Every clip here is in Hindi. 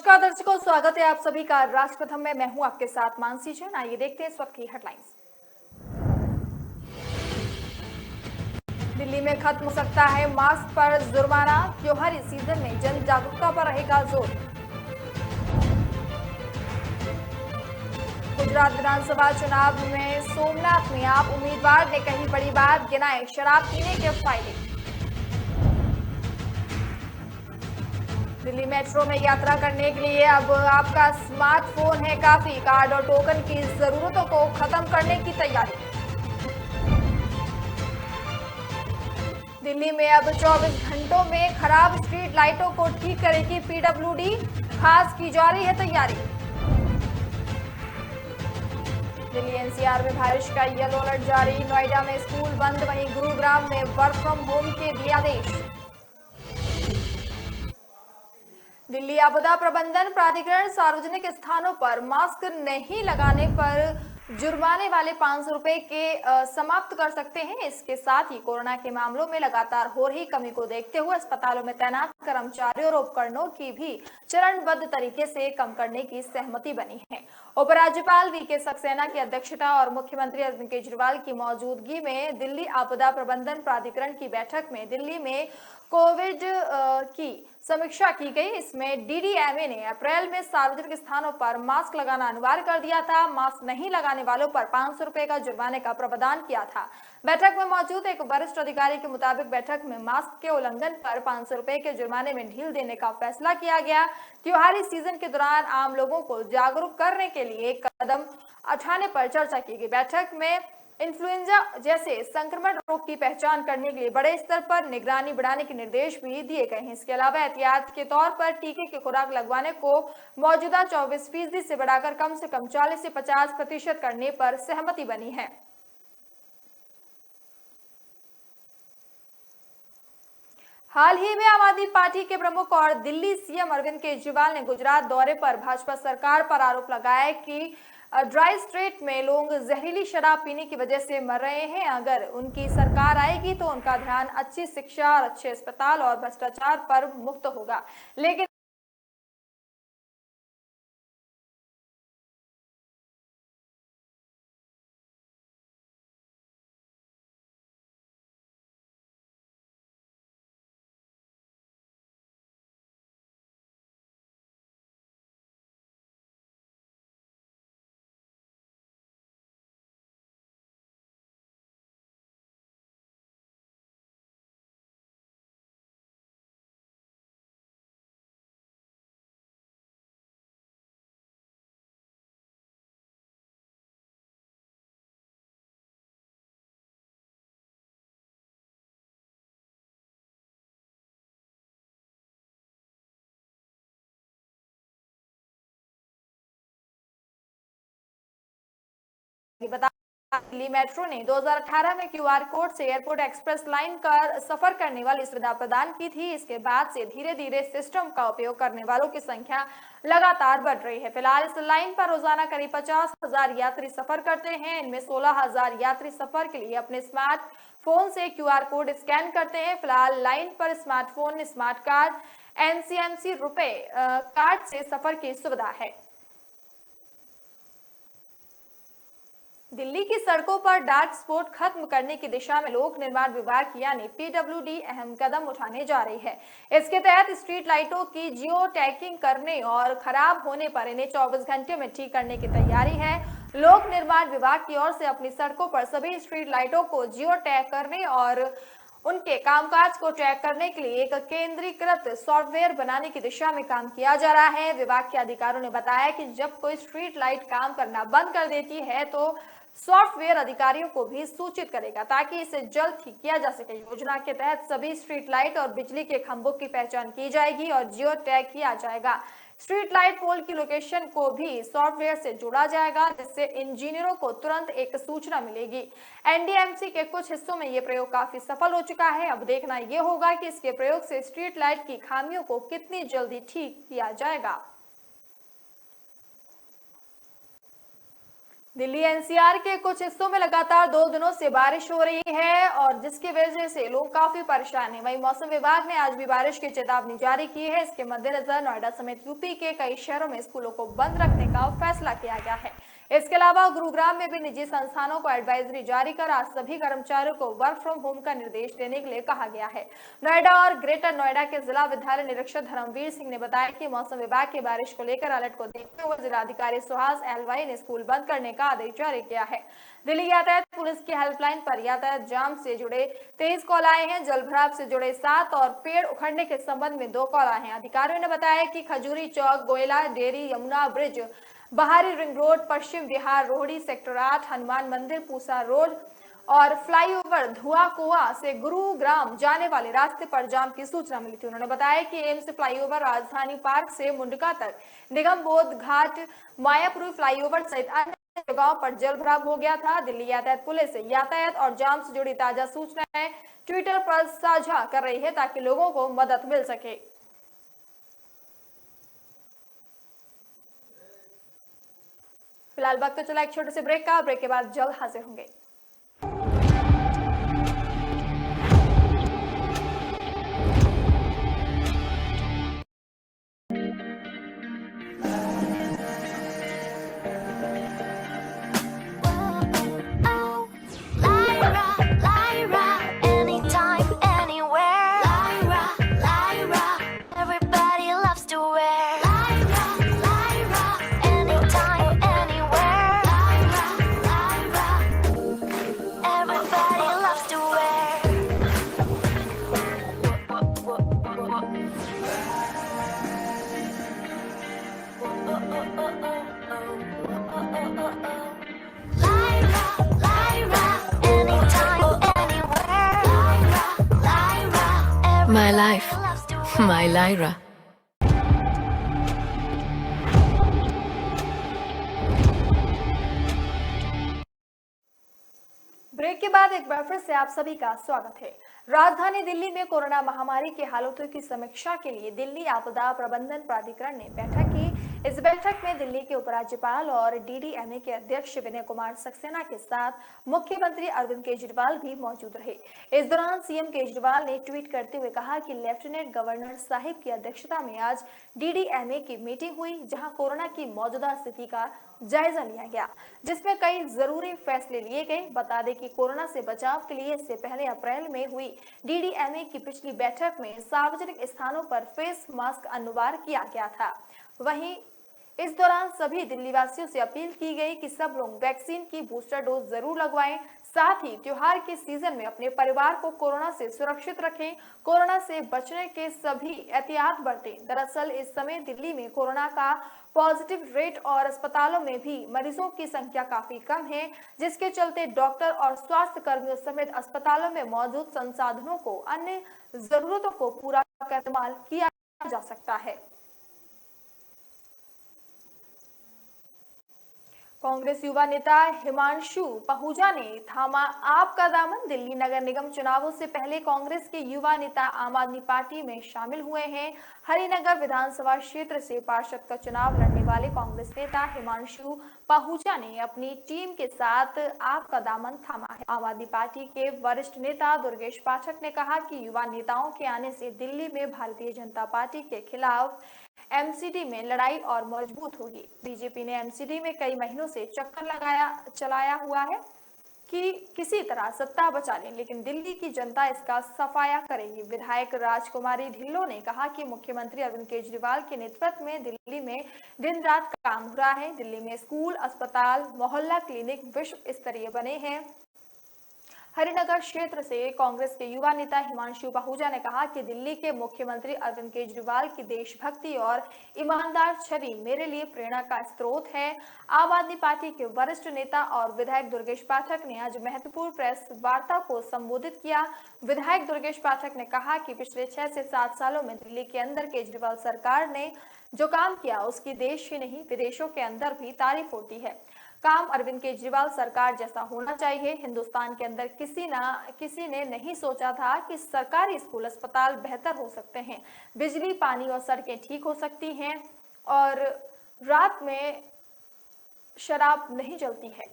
नमस्कार दर्शकों, स्वागत है आप सभी का राष्ट्र प्रथम में। मैं हूं आपके साथ मानसी जैन। आइए देखते हैं इस वक्त की हेडलाइंस। दिल्ली में खत्म हो सकता है मास्क पर जुर्माना, त्योहारी सीजन में जन जागरूकता पर रहेगा जोर। गुजरात विधानसभा चुनाव में सोमनाथ में आप उम्मीदवार ने कही बड़ी बात, गिनाए शराब पीने के फायदे। दिल्ली मेट्रो में यात्रा करने के लिए अब आपका स्मार्टफोन है काफी, कार्ड और टोकन की जरूरतों को खत्म करने की तैयारी। दिल्ली में अब 24 घंटों में खराब स्ट्रीट लाइटों को ठीक करेगी पीडब्ल्यूडी, खास की जा रही है तैयारी। दिल्ली एनसीआर में बारिश का येलो अलर्ट जारी, नोएडा में स्कूल बंद, वहीं गुरुग्राम में वर्क फ्रॉम होम के दिए आदेश। दिल्ली आपदा प्रबंधन प्राधिकरण सार्वजनिक स्थानों पर मास्क नहीं लगाने पर जुर्माने वाले 500 रुपए के समाप्त कर सकते हैं। इसके साथ ही कोरोना के मामलों में लगातार हो रही कमी को देखते हुए अस्पतालों में तैनात कर्मचारियों और उपकरणों की भी चरणबद्ध तरीके से कम करने की सहमति बनी है। उपराज्यपाल वीके सक्सेना की अध्यक्षता और मुख्यमंत्री अरविंद केजरीवाल की मौजूदगी में दिल्ली आपदा प्रबंधन प्राधिकरण की बैठक में दिल्ली में कोविड की समीक्षा की गई। इसमें डीडीएमए ने अप्रैल में सार्वजनिक स्थानों पर मास्क लगाना अनिवार्य कर दिया था। मास्क नहीं लगाने वालों पर 500 रुपए का जुर्माने का प्रावधान किया था। बैठक में मौजूद एक वरिष्ठ अधिकारी के मुताबिक बैठक में मास्क के उल्लंघन पर 500 रुपए के जुर्माने में ढील देने का फैसला किया गया। त्योहारी सीजन के दौरान आम लोगों को जागरूक करने के लिए कदम उठाने पर चर्चा की गई। बैठक में इन्फ्लुएंजा जैसे संक्रमण रोग की पहचान करने के लिए बड़े स्तर पर निगरानी बढ़ाने के निर्देश भी दिए गए हैं। इसके अलावा एहतियात के तौर पर टीके की खुराक लगवाने को मौजूदा 24% से बढ़ाकर कम से कम 40 से 50% करने पर सहमति बनी है। हाल ही में आम आदमी पार्टी के प्रमुख और दिल्ली सीएम अरविंद केजरीवाल ने गुजरात दौरे पर भाजपा सरकार पर आरोप लगाया कि ड्राई स्टेट में लोग जहरीली शराब पीने की वजह से मर रहे हैं। अगर उनकी सरकार आएगी तो उनका ध्यान अच्छी शिक्षा और अच्छे अस्पताल और भ्रष्टाचार पर मुक्त होगा। लेकिन बता दिल्ली मेट्रो ने 2018 में क्यूआर कोड से एयरपोर्ट एक्सप्रेस लाइन कर सफर करने वाली सुविधा प्रदान की थी। इसके बाद से धीरे धीरे सिस्टम का उपयोग करने वालों की संख्या लगातार बढ़ रही है। फिलहाल इस लाइन पर रोजाना करीब 50,000 यात्री सफर करते हैं। इनमें 16,000 यात्री सफर के लिए अपने स्मार्टफोन से क्यूआर कोड स्कैन करते हैं। फिलहाल लाइन पर स्मार्टफोन, स्मार्ट कार्ड, एनसीएमसी रुपए कार्ड से सफर की सुविधा है। दिल्ली की सड़कों पर डार्क स्पॉट खत्म करने की दिशा में लोक निर्माण विभाग यानी पीडब्ल्यूडी अहम कदम उठाने जा रही है। इसके तहत स्ट्रीट लाइटों की जियो टैगिंग करने और खराब होने पर इन्हें 24 घंटे में ठीक करने की तैयारी है। लोक निर्माण विभाग की ओर से अपनी सड़कों पर सभी स्ट्रीट लाइटों को जियो टैग करने और उनके कामकाज को ट्रैक करने के लिए एक केंद्रीकृत सॉफ्टवेयर बनाने की दिशा में काम किया जा रहा है। विभाग के अधिकारियों ने बताया कि जब कोई स्ट्रीट लाइट काम करना बंद कर देती है तो सॉफ्टवेयर अधिकारियों को भी सूचित करेगा ताकि इसे जल्द ठीक किया जा सके। योजना के तहत सभी स्ट्रीट लाइट और बिजली के खंभों की पहचान की जाएगी और जियो टैग किया जाएगा। स्ट्रीट लाइट पोल की लोकेशन को भी सॉफ्टवेयर से जोड़ा जाएगा, जिससे इंजीनियरों को तुरंत एक सूचना मिलेगी। एनडीएमसी के कुछ हिस्सों में ये प्रयोग काफी सफल हो चुका है। अब देखना यह होगा कि इसके प्रयोग से स्ट्रीट लाइट की खामियों को कितनी जल्दी ठीक किया जाएगा। दिल्ली एनसीआर के कुछ हिस्सों में लगातार 2 दिनों से बारिश हो रही है और जिसकी वजह से लोग काफी परेशान हैं। वहीं मौसम विभाग ने आज भी बारिश की चेतावनी जारी की है। इसके मद्देनजर नोएडा समेत यूपी के कई शहरों में स्कूलों को बंद रखने का फैसला किया गया है। इसके अलावा गुरुग्राम में भी निजी संस्थानों को एडवाइजरी जारी कर आज सभी कर्मचारियों को वर्क फ्रॉम होम का निर्देश देने के लिए कहा गया है। नोएडा और ग्रेटर नोएडा के जिला विद्यालय निरीक्षक धर्मवीर सिंह ने बताया कि मौसम विभाग की बारिश को लेकर अलर्ट को देखते हुए जिलाधिकारी सुहास एलवाई ने स्कूल बंद करने का आदेश जारी किया है। दिल्ली यातायात पुलिस की हेल्पलाइन पर यातायात जाम से जुड़े 23 कॉल आए हैं। जल भराव से जुड़े 7 और पेड़ उखड़ने के संबंध में 2 कॉल आए हैं। अधिकारियों ने बताया कि खजूरी चौक, गोयला डेयरी, यमुना ब्रिज, बाहरी ring road, Paschim Vihar, Rohri, sector 8, Hanuman मंदिर, पूसा रोड और फ्लाईओवर धुआ कुआ से गुरुग्राम जाने वाले रास्ते पर जाम की सूचना मिली थी। उन्होंने बताया कि एम्स फ्लाईओवर, राजधानी पार्क से मुंडका तक, निगम बोध घाट, मायापुरी फ्लाईओवर सहित अन्य जगहों पर जल भराव हो गया था। दिल्ली यातायात पुलिस यातायात और जाम से जुड़ी ताजा सूचनाएं ट्विटर पर साझा कर रही है ताकि लोगों को मदद मिल सके। फिलहाल वक्त तो चला एक छोटे से ब्रेक का। ब्रेक के बाद जल्द हाजिर होंगे। My life, my Lyra. Break के बाद एक बार फिर से आप सभी का स्वागत है। राजधानी दिल्ली में कोरोना महामारी के हालातों की समीक्षा के लिए दिल्ली आपदा प्रबंधन प्राधिकरण ने बैठक की। इस बैठक में दिल्ली के उपराज्यपाल और डीडीएमए के अध्यक्ष विनय कुमार सक्सेना के साथ मुख्यमंत्री अरविंद केजरीवाल भी मौजूद रहे। इस दौरान सीएम केजरीवाल ने ट्वीट करते हुए कहा कि लेफ्टिनेंट गवर्नर साहिब की अध्यक्षता में आज डीडीएमए की मीटिंग हुई, जहां कोरोना की मौजूदा स्थिति का जायजा लिया गया, जिसमें कई जरूरी फैसले लिए गए। बता दें कि कोरोना से बचाव के लिए इससे पहले अप्रैल में हुई डीडीएमए की पिछली बैठक में सार्वजनिक स्थानों पर फेस मास्क अनिवार्य किया गया था। वहीं इस दौरान सभी दिल्ली वासियों से अपील की गई कि सब लोग वैक्सीन की बूस्टर डोज जरूर लगवाएं। साथ ही त्योहार के सीजन में अपने परिवार को कोरोना से सुरक्षित रखें। कोरोना से बचने के सभी एहतियात बरतें। दरअसल इस समय दिल्ली में कोरोना का पॉजिटिव रेट और अस्पतालों में भी मरीजों की संख्या काफी कम है, जिसके चलते डॉक्टर और स्वास्थ्य कर्मियों समेत अस्पतालों में मौजूद संसाधनों को अन्य जरूरतों को पूरा कर इस्तेमाल किया जा सकता है। कांग्रेस युवा नेता हिमांशु पहुजा ने थामा आपका दामन। दिल्ली नगर निगम चुनावों से पहले कांग्रेस के युवा नेता आम आदमी पार्टी में शामिल हुए हैं। हरिनगर विधानसभा क्षेत्र से पार्षद का चुनाव लड़ने वाले कांग्रेस नेता हिमांशु पहुजा ने अपनी टीम के साथ आपका दामन थामा है। आम आदमी पार्टी के वरिष्ठ नेता दुर्गेश पाठक ने कहा कि युवा नेताओं के आने से दिल्ली में भारतीय जनता पार्टी के खिलाफ एमसीडी में लड़ाई और मजबूत होगी। बीजेपी ने एमसीडी में कई महीनों से चक्कर चलाया हुआ है कि किसी तरह सत्ता बचा लें, लेकिन दिल्ली की जनता इसका सफाया करेगी। विधायक राजकुमारी ढिल्लों ने कहा कि मुख्यमंत्री अरविंद केजरीवाल के नेतृत्व में दिल्ली में दिन रात काम हो रहा है। दिल्ली में स्कूल, अस्पताल, मोहल्ला क्लिनिक विश्व स्तरीय बने हैं। हरिनगर क्षेत्र से कांग्रेस के युवा नेता हिमांशु पहुजा ने कहा कि दिल्ली के मुख्यमंत्री अरविंद केजरीवाल की देशभक्ति और ईमानदार छवि मेरे लिए प्रेरणा का स्रोत है। आम आदमी पार्टी के वरिष्ठ नेता और विधायक दुर्गेश पाठक ने आज महत्वपूर्ण प्रेस वार्ता को संबोधित किया। विधायक दुर्गेश पाठक ने कहा कि पिछले 6 से 7 सालों में दिल्ली के अंदर केजरीवाल सरकार ने जो काम किया उसकी देश ही नहीं विदेशों के अंदर भी तारीफ होती है। काम अरविंद केजरीवाल सरकार जैसा होना चाहिए। हिंदुस्तान के अंदर किसी ने नहीं सोचा था कि सरकारी स्कूल, अस्पताल बेहतर हो सकते हैं, बिजली, पानी और सड़कें ठीक हो सकती हैं और रात में शराब नहीं जलती है।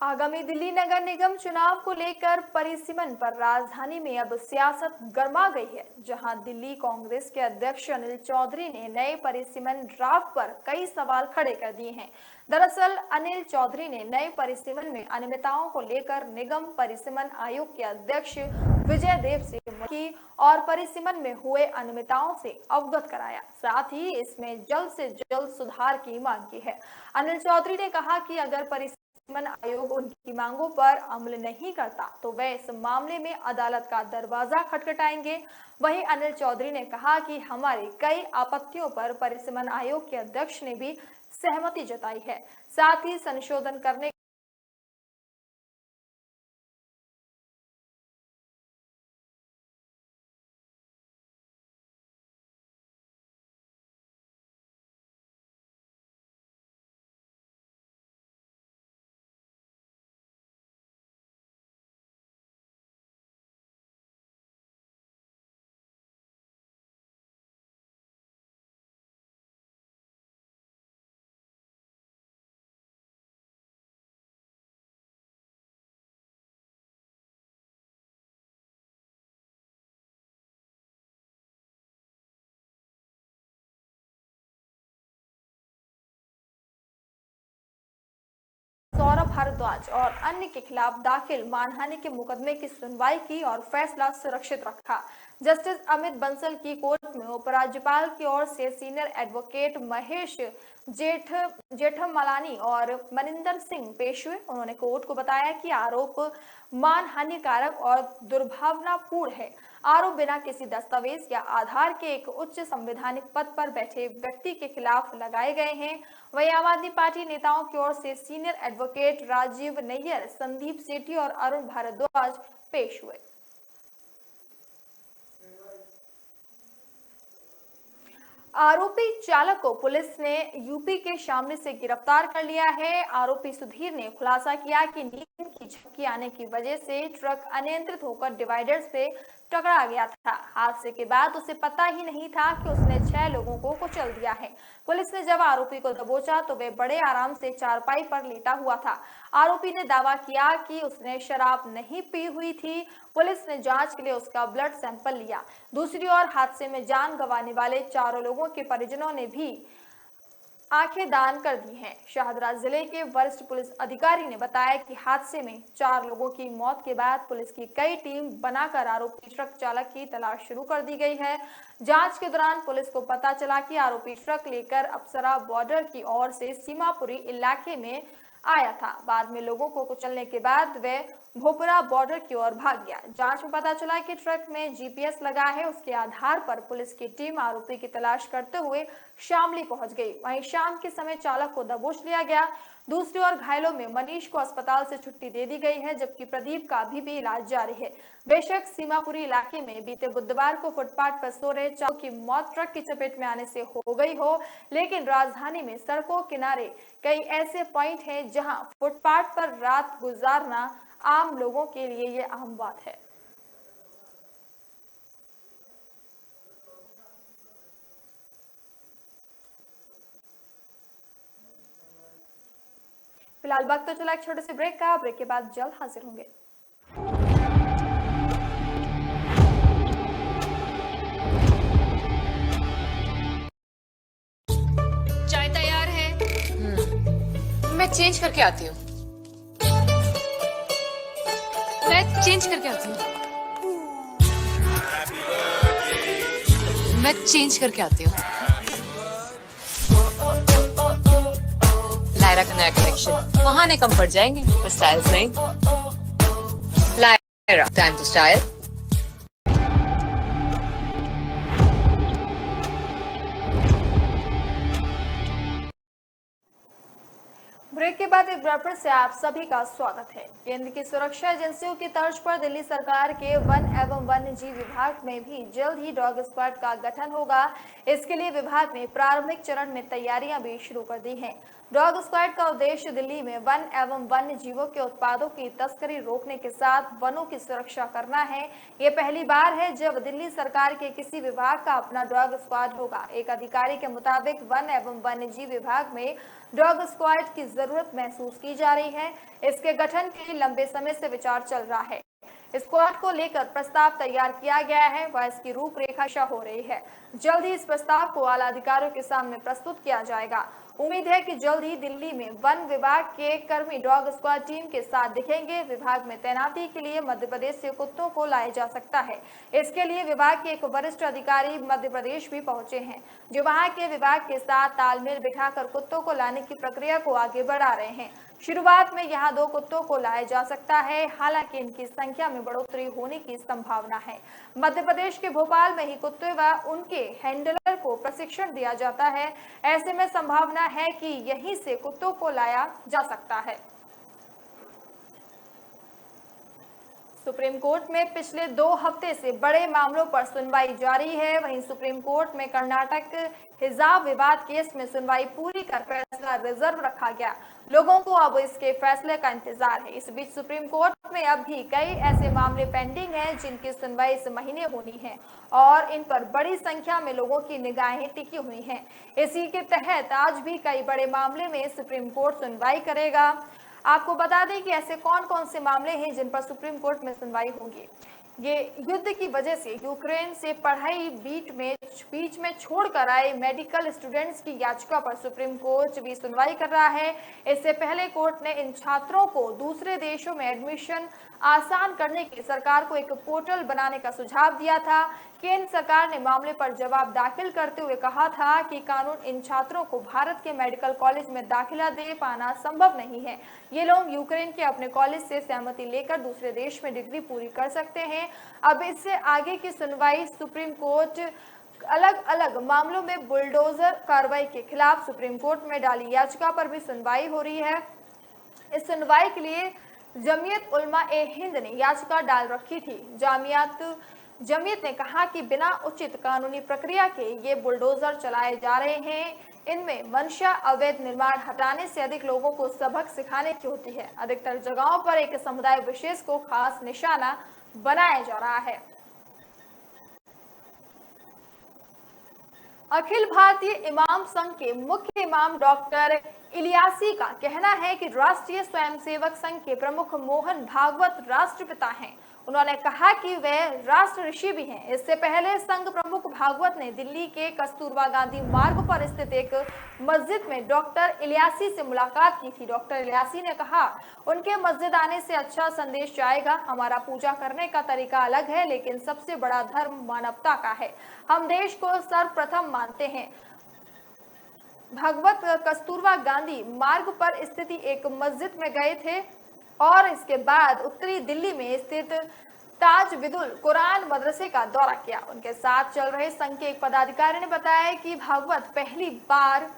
आगामी दिल्ली नगर निगम चुनाव को लेकर परिसीमन पर राजधानी में अब सियासत गर्मा गई है, जहां दिल्ली कांग्रेस के अध्यक्ष अनिल चौधरी ने नए परिसीमन ड्राफ्ट पर कई सवाल खड़े कर दिए हैं। दरअसल अनिल चौधरी ने नए परिसीमन में अनियमितताओं को लेकर निगम परिसीमन आयोग के अध्यक्ष विजय देव से की और परिसीमन में हुए अनियमितताओं से अवगत कराया। साथ ही इसमें जल्द से जल्द सुधार की मांग की है। अनिल चौधरी ने कहा कि अगर परिसीमन आयोग उनकी मांगों पर अमल नहीं करता तो वे इस मामले में अदालत का दरवाजा खटखटाएंगे। वहीं अनिल चौधरी ने कहा कि हमारी कई आपत्तियों पर परिसीमन आयोग के अध्यक्ष ने भी सहमति जताई है, साथ ही संशोधन करने सौरभ भारद्वाज और अन्य के खिलाफ दाखिल मानहानि के मुकदमे की सुनवाई की और फैसला सुरक्षित रखा। जस्टिस अमित बंसल की कोर्ट में उपराज्यपाल की ओर से सीनियर एडवोकेट महेश जेठमलानी और मनिंदर सिंह पेश हुए। उन्होंने कोर्ट को बताया कि आरोप मानहानिकारक और दुर्भावनापूर्ण है। आरोप बिना किसी दस्तावेज या आधार के एक उच्च संवैधानिक पद पर बैठे व्यक्ति के खिलाफ लगाए गए हैं। वहीं आम आदमी पार्टी नेताओं की ओर से सीनियर एडवोकेट राजीव नैयर, संदीप सेठी और अरुण भारद्वाज पेश हुए। आरोपी चालक को पुलिस ने यूपी के शामली से गिरफ्तार कर लिया है। आरोपी सुधीर ने खुलासा किया कि नींद की झपकी आने की वजह से ट्रक अनियंत्रित होकर डिवाइडर से टकरा गया था। हादसे के बाद उसे पता ही नहीं था कि उसने 6 लोगों को कुचल दिया है। पुलिस ने जब आरोपी को दबोचा तो वह बड़े आराम से चारपाई पर लेटा हुआ था। आरोपी ने दावा किया कि उसने शराब नहीं पी हुई थी। पुलिस ने जांच के लिए उसका ब्लड सैंपल लिया। दूसरी ओर हादसे में जान गंवाने वाले 4 लोगों के परिजनों ने भी आंखें दान कर दी हैं। शाहदरा जिले के वरिष्ठ पुलिस अधिकारी ने बताया कि हादसे में 4 लोगों की मौत के बाद पुलिस की कई टीम बनाकर आरोपी ट्रक चालक की तलाश शुरू कर दी गई है। जांच के दौरान पुलिस को पता चला कि आरोपी ट्रक लेकर अप्सरा बॉर्डर की ओर से सीमापुरी इलाके में आया था। बाद में लोगों को कुचलने के बाद वह भोपरा बॉर्डर की ओर भाग गया। जांच में पता चला कि ट्रक में जीपीएस लगा है। उसके आधार पर पुलिस की टीम आरोपी की तलाश करते हुए शामली पहुंच गई। वहीं शाम के समय चालक को दबोच लिया गया। दूसरी ओर घायलों में मनीष को अस्पताल से छुट्टी दे दी गई है, जबकि प्रदीप का अभी भी इलाज जारी है। बेशक सीमापुरी इलाके में बीते बुधवार को फुटपाथ पर सो रहे चालक की मौत ट्रक की चपेट में आने से हो गई हो, लेकिन राजधानी में सड़कों किनारे कई ऐसे पॉइंट हैं जहां फुटपाथ पर रात गुजारना आम लोगों के लिए ये आम बात है। फिलहाल वक्त तो चला एक छोटे से ब्रेक का। ब्रेक के बाद जल्द हाजिर होंगे। चाय तैयार है। मैं चेंज करके आती हूँ। मैं चेंज करके आती हूँ। लायरा का नया कलेक्शन बहाने कम पड़ जाएंगे, पर स्टाइल्स नहीं। Lyra, time to style. Break के बाद एक बार फिर से आप सभी का स्वागत है। केंद्र की सुरक्षा एजेंसियों की तर्ज पर दिल्ली सरकार के वन एवं वन्य जीव विभाग में भी जल्द ही डॉग स्क्वाड का गठन होगा। इसके लिए विभाग ने प्रारंभिक चरण में तैयारियां भी शुरू कर दी हैं। डॉग स्क्वाड का उद्देश्य दिल्ली में वन एवं वन्य जीवों के उत्पादों की तस्करी रोकने के साथ वनों की सुरक्षा करना है। ये पहली बार है जब दिल्ली सरकार के किसी विभाग का अपना डॉग स्क्वाड होगा। एक अधिकारी के मुताबिक वन एवं वन्य जीव विभाग में डॉग स्क्वाड की जरूरत महसूस की जा रही है। इसके गठन के लिए लंबे समय से विचार चल रहा है। स्क्वाड को लेकर प्रस्ताव तैयार किया गया है व इसकी रूपरेखा हो रही है। जल्द ही इस प्रस्ताव को आला अधिकारियों के सामने प्रस्तुत किया जाएगा। उम्मीद है कि जल्द ही दिल्ली में वन विभाग के कर्मी डॉग स्क्वाड टीम के साथ दिखेंगे। विभाग में तैनाती के लिए मध्य प्रदेश से कुत्तों को लाया जा सकता है। इसके लिए विभाग के एक वरिष्ठ अधिकारी मध्य प्रदेश भी पहुंचे हैं, जो वहां के विभाग के साथ तालमेल बिठाकर कुत्तों को लाने की प्रक्रिया को आगे बढ़ा रहे हैं। शुरुआत में यहां 2 कुत्तों को लाया जा सकता है, हालांकि इनकी संख्या में बढ़ोतरी होने की संभावना है। मध्य प्रदेश के भोपाल में ही कुत्ते व उनके हैंडलर को प्रशिक्षण दिया जाता है। ऐसे में संभावना है कि यहीं से कुत्तों को लाया जा सकता है। सुप्रीम कोर्ट में पिछले 2 हफ्ते से बड़े मामलों पर सुनवाई जारी है। वहीं सुप्रीम कोर्ट में कर्नाटक हिजाब विवाद केस में सुनवाई पूरी कर फैसला रिजर्व रखा गया। लोगों को अब इसके फैसले का इंतजार है। इस बीच सुप्रीम कोर्ट में अब भी कई ऐसे मामले पेंडिंग हैं जिनकी सुनवाई इस महीने होनी है और इन पर बड़ी संख्या में लोगों की निगाहें टिकी हुई हैं। इसी के तहत आज भी कई बड़े मामले में सुप्रीम कोर्ट सुनवाई करेगा। आपको बता दें कि ऐसे कौन कौन से मामले हैं जिन पर सुप्रीम कोर्ट में सुनवाई होगी। ये युद्ध की वजह से यूक्रेन से पढ़ाई बीच में छोड़कर आए मेडिकल स्टूडेंट्स की याचिका पर सुप्रीम कोर्ट भी सुनवाई कर रहा है। इससे पहले कोर्ट ने इन छात्रों को दूसरे देशों में एडमिशन आसान करने के लिए सरकार को एक पोर्टल बनाने का सुझाव दिया था। केंद्र सरकार ने मामले पर जवाब दाखिल करते हुए कहा था कि कानून इन छात्रों को भारत के मेडिकल कॉलेज में दाखिला दे पाना संभव नहीं है। ये लोग यूक्रेन के अपने कॉलेज से सहमति लेकर दूसरे देश में डिग्री पूरी कर सकते हैं। अब इससे आगे की सुनवाई सुप्रीम कोर्ट अलग अलग मामलों में बुलडोजर कार्रवाई के खिलाफ सुप्रीम कोर्ट में डाली याचिका पर भी सुनवाई हो रही है। इस सुनवाई के लिए जमीयत उलमा ए हिंद ने याचिका डाल रखी थी। जमीयत ने कहा कि बिना उचित कानूनी प्रक्रिया के ये बुलडोजर चलाए जा रहे हैं। इनमें मंशा अवैध निर्माण हटाने से अधिक लोगों को सबक सिखाने की होती है। अधिकतर जगहों पर एक समुदाय विशेष को खास निशाना बनाया जा रहा है। अखिल भारतीय इमाम संघ के मुख्य इमाम डॉक्टर इलियासी का कहना है कि राष्ट्रीय स्वयंसेवक संघ के प्रमुख मोहन भागवत राष्ट्रपिता हैं। उन्होंने कहा कि वे राष्ट्र ऋषि भी हैं। इससे पहले संघ प्रमुख भागवत ने दिल्ली के कस्तूरबा गांधी मार्ग पर स्थित एक मस्जिद में डॉक्टर इलियासी से मुलाकात की थी। डॉक्टर इलियासी ने कहा, उनके मस्जिद आने से अच्छा संदेश जाएगा। हमारा पूजा करने का तरीका अलग है, लेकिन सबसे बड़ा धर्म मानवता का है। हम देश को सर्वप्रथम मानते हैं। भागवत कस्तूरबा गांधी मार्ग पर स्थित एक मस्जिद में गए थे और इसके बाद उत्तरी दिल्ली में स्थित ताज विदुल कुरान मदरसे का दौरा किया। उनके साथ चल रहे संघ के एक पदाधिकारी ने बताया कि भागवत पहली बार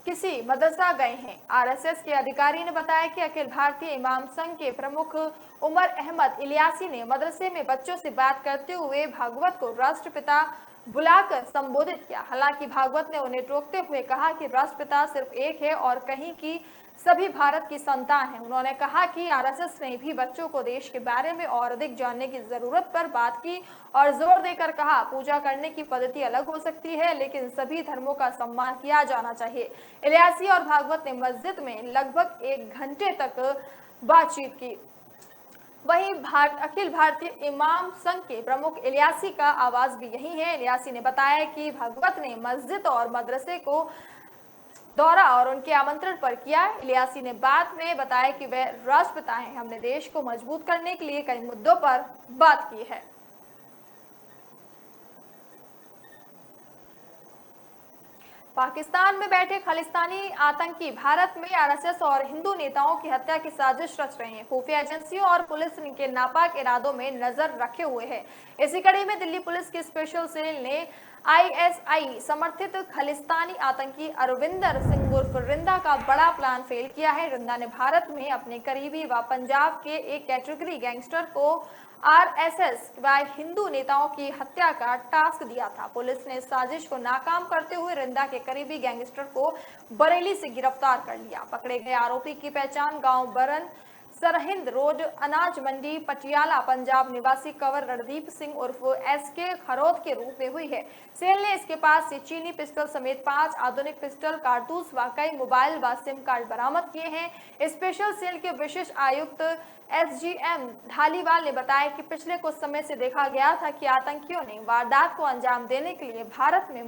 किसी मदरसा गए हैं। आरएसएस के अधिकारी ने बताया कि अखिल भारतीय इमाम संघ के प्रमुख उमर अहमद इलियासी ने मदरसे में बच्चों से बात करते हुए भागवत को राष्ट्रपिता बुलाकर संबोधित किया। हालांकि भागवत ने उन्हें टोकते हुए कहा कि राष्ट्रपिता सिर्फ एक है और कहीं की सभी भारत की संतान है। उन्होंने कहा कि आरएसएस ने भी बच्चों को देश के बारे में और अधिक जानने की जरूरत पर बात की और जोर देकर कहा, पूजा करने की पद्धति अलग हो सकती है, लेकिन सभी धर्मों का सम्मान किया जाना चाहिए। इलियासी और भागवत ने मस्जिद में लगभग 1 घंटे तक बातचीत की। वहीं अखिल भारतीय इमाम संघ के प्रमुख इलियासी का आवाज भी यही है। इलियासी ने बताया कि भागवत ने मस्जिद और मदरसे को दौरा और उनके आमंत्रण पर किया। इलियासी ने बाद में बताया कि वे राष्ट्रपिता हैं। हमने देश को मजबूत करने के लिए कई मुद्दों पर बात की है। पाकिस्तान में बैठे खालिस्तानी आतंकी भारत में आरएसएस और हिंदू नेताओं की हत्या की साजिश रच रहे हैं। खुफिया एजेंसियों और पुलिस के नापाक इरादों में नजर रखे हुए हैं। इसी कड़ी में दिल्ली पुलिस की स्पेशल सेल ने आईएसआई समर्थित खालिस्तानी आतंकी अरविंदर सिंह उर्फ रिंदा का बड़ा प्लान फेल किया है। रिंदा ने भारत में अपने करीबी व पंजाब के एक कैटेगरी गैंगस्टर को आरएसएस व हिंदू नेताओं की हत्या का टास्क दिया था। पुलिस ने इस साजिश को नाकाम करते हुए रिंदा के करीबी गैंगस्टर को बरेली से गिरफ्तार कर लिया। पकड़े गए आरोपी की पहचान गांव बरन सरहिंद रोड अनाज मंडी पटियाला पंजाब निवासी कंवर रणदीप सिंह उर्फ एसके खरोद के रूप में हुई है। सेल ने इसके पास से चीनी पिस्टल समेत 5 आधुनिक पिस्टल कारतूस व कई मोबाइल व सिम कार्ड बरामद किए हैं। स्पेशल सेल के विशेष आयुक्त एसजीएम ढालीवाल ने बताया कि पिछले कुछ समय से देखा गया था कि आतंकियों ने वारदात को अंजाम देने के लिए भारत में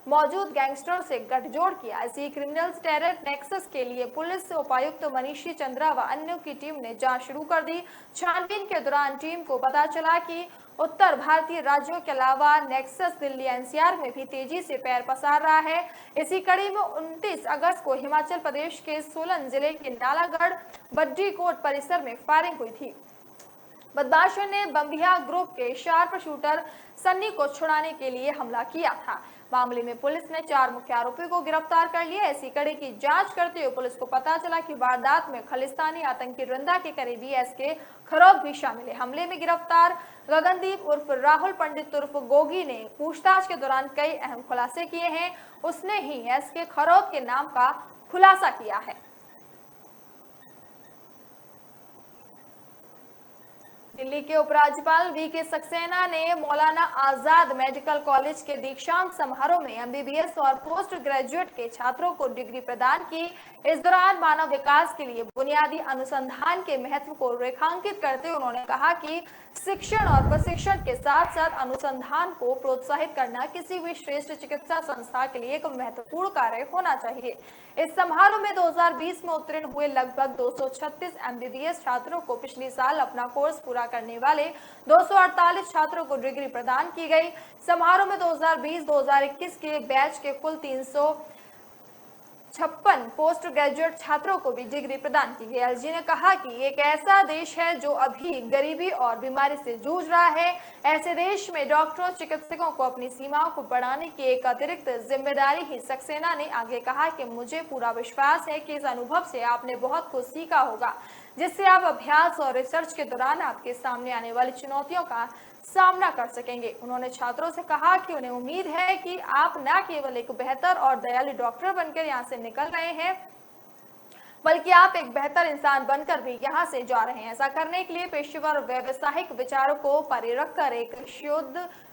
मौजूद गैंगस्टर से गठजोड़ किया। इसी क्रिमिनल्स टेरर नेक्सस के लिए पुलिस उपायुक्त मनीषी चंद्रा व अन्यों की टीम ने जांच शुरू कर दी। छानबीन के दौरान टीम को पता चला कि उत्तर भारतीय राज्यों के अलावा नेक्सस दिल्ली एनसीआर में भी तेजी से पैर पसार रहा है। इसी कड़ी में 29 अगस्त को हिमाचल प्रदेश के सोलन जिले के नालागढ़ बड्डी कोट परिसर में फायरिंग हुई थी। बदमाशों ने बम्बिया ग्रुप के शार्प शूटर सन्नी को छुड़ाने के लिए हमला किया था। मामले में पुलिस ने 4 मुख्य आरोपियों को गिरफ्तार कर लिया। इसी कड़ी की जांच करते हुए पुलिस को पता चला कि वारदात में खालिस्तानी आतंकी रिंदा के करीबी एसके खरोद भी शामिल है। हमले में गिरफ्तार गगनदीप उर्फ राहुल पंडित उर्फ गोगी ने पूछताछ के दौरान कई अहम खुलासे किए हैं। उसने ही एसके खरोद के नाम का खुलासा किया है। दिल्ली के उपराज्यपाल वीके सक्सेना ने मौलाना आजाद मेडिकल कॉलेज के दीक्षांत समारोह में एमबीबीएस और पोस्ट ग्रेजुएट के छात्रों को डिग्री प्रदान की। इस दौरान मानव विकास के लिए बुनियादी अनुसंधान के महत्व को रेखांकित करते हुए उन्होंने कहा कि शिक्षण और प्रशिक्षण के साथ साथ अनुसंधान को प्रोत्साहित करना किसी भी श्रेष्ठ चिकित्सा संस्था के लिए एक महत्वपूर्ण कार्य होना चाहिए। इस समारोह में 2020 में उत्तीर्ण हुए लगभग 236 एमबीबीएस छात्रों को पिछले साल अपना कोर्स पूरा करने वाले 248 छात्रों को डिग्री प्रदान की गई। समारोह में 2020-2021 के बैच के कुल 356 पोस्ट ग्रेजुएट छात्रों को भी डिग्री प्रदान की गई। एलजी ने कहा कि एक ऐसा देश है जो अभी गरीबी और बीमारी से जूझ रहा है। ऐसे देश में डॉक्टरों चिकित्सकों को अपनी सीमाओं को बढ़ाने की एक अतिरिक्त जिम्मेदारी ही। सक्सेना ने आगे कहा कि मुझे पूरा विश्वास है कि इस अनुभव से आपने बहुत कुछ सीखा होगा, जिससे आप अभ्यास और रिसर्च के दौरान आपके सामने आने वाली चुनौतियों का सामना कर सकेंगे। उन्होंने छात्रों से कहा कि उन्हें उम्मीद है कि आप न केवल एक बेहतर और दयालु डॉक्टर बनकर यहाँ से निकल रहे हैं, बल्कि आप एक बेहतर इंसान बनकर भी यहाँ से जा रहे हैं। ऐसा करने के लिए पेशेवर और व्यावसायिक विचारों को परे रखकर एक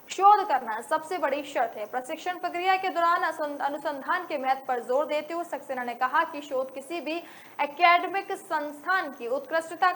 शोध करना सबसे बड़ी शर्त है। प्रशिक्षण प्रक्रिया के दौरान अनुसंधान के महत्व पर जोर देते हुए सक्सेना ने कहा कि शोध किसी भी एकेडमिक संस्थान की उत्कृष्टता